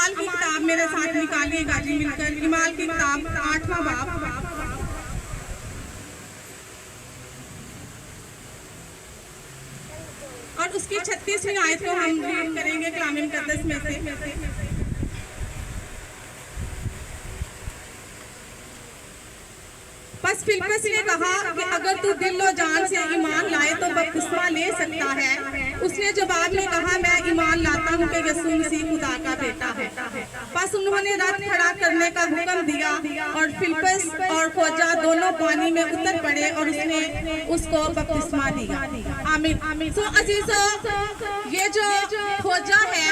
امال کی کتاب میرے ساتھ نکالیے گا جی مل کر. امال کی کتاب 8واں باب اور اس کی 36ویں آیت کو ہم ریڈ کریں گے کلام مقدس میں سے. پس فلپس نے کہا کہ اگر تو دل و جان سے ایمان لائے تو بپتسمہ لے سکتا ہے. اس نے جواب میں کہا میں ایمان لاتا ہوں کہ یسوع مسیح خدا کا بیٹا ہے. پس انہوں نے رتھ کھڑا کرنے کا حکم دیا اور فلپس اور خوجہ دونوں پانی میں اتر پڑے اور اس نے اس کو بپتسمہ دیا. آمین. تو عزیزو یہ جو خوجہ ہے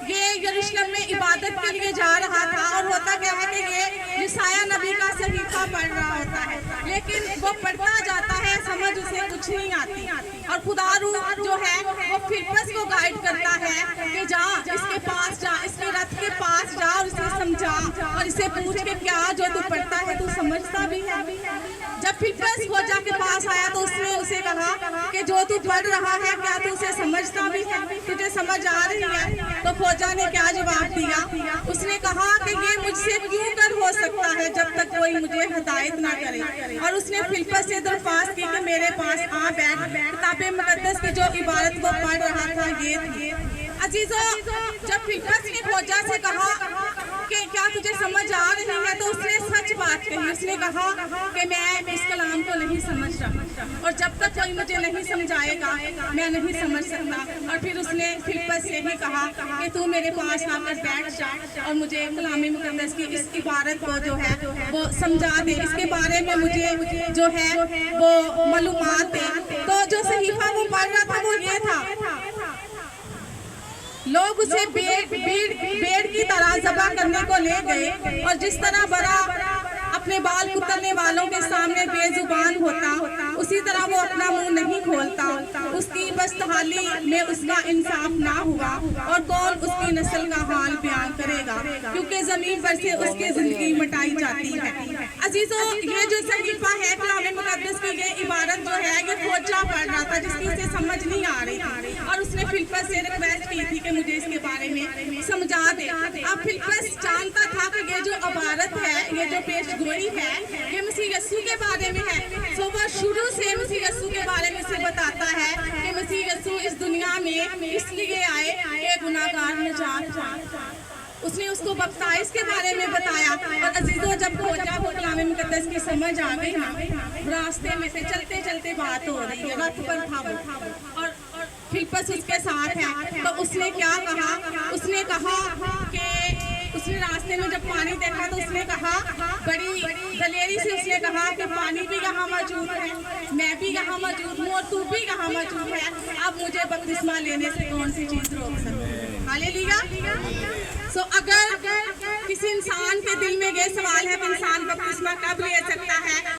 یہ یروشلم میں عبادت کے لیے جا رہا تھا اور ہوتا کیا ہے کہ یہ یسایہ نبی کا صحیفہ پڑھ رہا ہوتا ہے لیکن وہ پڑھتا جاتا ہے سمجھ اسے کچھ نہیں آتی اور خدا روح جو ہے وہ فلپس کو گائیڈ کرتا ہے کہ جا اس کے پاس جا اس کے رتھ کے پاس جا اور اسے سمجھا اور اسے پوچھ کے کیا جو تو پڑھتا ہے تو سمجھتا بھی ہے. جب فلپس خوجہ کے پاس آیا تو اس نے اسے کہا کہ جو تو پڑھ رہا ہے کیا تو اسے سمجھتا بھی ہے, تجھے سمجھ آ رہی ہے؟ تو خوجہ نے کیا جواب دیا؟ اس نے کہا کہ یہ مجھ سے کیوں کر ہو سکتا ہے جب تک کوئی مجھے ہدایت نہ کرے. اور اس نے فلپس سے درخواست کی کہ میرے پاس آ بیٹھ. کتاب مقدس کی جو عبارت وہ پڑھ رہا تھا یہ تھی. عزیزو جب فلپس نے خوجہ سے کہا کہ کیا تجھے سمجھ آ رہی ہے تو اس نے سچ بات کہی. اس نے کہا کہ میں اس کلام کو نہیں سمجھ رہا اور جب تک کوئی مجھے نہیں سمجھائے گا میں نہیں سمجھ سکتا. اور پھر اس نے فلپس سے ہی کہا کہ تو میرے پاس آ کر بیٹھ جا اور مجھے کلام مقدس کی اس عبارت کو جو ہے وہ سمجھا دے, اس کے بارے میں مجھے جو ہے وہ معلومات دے. تو جو صحیفہ وہ پڑھ رہا تھا وہ یہ تھا, لوگ اسے بیڑ کی طرح ذبح کرنے کو لے گئے اور جس طرح برا اپنے بال کترنے والوں کے سامنے بے زبان ہوتا اسی طرح وہ اپنا منہ نہیں کھولتا. اس کی بستحالی میں اس کا انصاف نہ ہوا اور کون اس کی نسل کا حال بیان کرے گا کیونکہ زمین پر سے اس کی زندگی مٹائی جاتی ہے. عزیزو یہ جو صحیفہ ہے کلام مقدس کی یہ عبارت جو ہے یہ خوجہ پڑھ رہا تھا جس کی اسے سمجھ نہیں آ رہی تھی اور اس نے فلپس سے ریکویسٹ کی تھی کہ مجھے اس کے بارے میں سمجھا دے. اب فلپس جانتا تھا کہ یہ جو عبارت ہے یہ جو پیش گوئی ہے یہ مسیح یسوع کے بارے میں ہے. تو وہ شروع سے مسیح یسوع کے بارے میں سے بتاتا ہے کہ مسیح یسوع اس دنیا میں اس لیے آئے کہ گناہگار نجات پائے. اس نے اس کو بپتائش کے بارے میں بتایا. اور عزیزو جب خوجہ کو کلام مقدس کی سمجھ آ گئی نا, راستے میں سے چلتے چلتے بات ہو رہی ہے, رتھ پر تھا وہ اور فلپس اس کے ساتھ ہے. تو اس نے کیا کہا؟ اس نے کہا کہ اس نے راستے میں جب پانی دیکھا تو اس نے کہا بڑی دلیری سے اس نے کہا کہ پانی بھی یہاں موجود ہے, میں بھی یہاں موجود ہوں اور تو بھی یہاں موجود ہے, اب مجھے بپتسمہ لینے سے کون سی چیز روک سکتی ہے؟ ہالےلویا. سو اگر کسی انسان کے دل میں یہ سوال ہے کہ انسان بپتسمہ کب لے سکتا ہے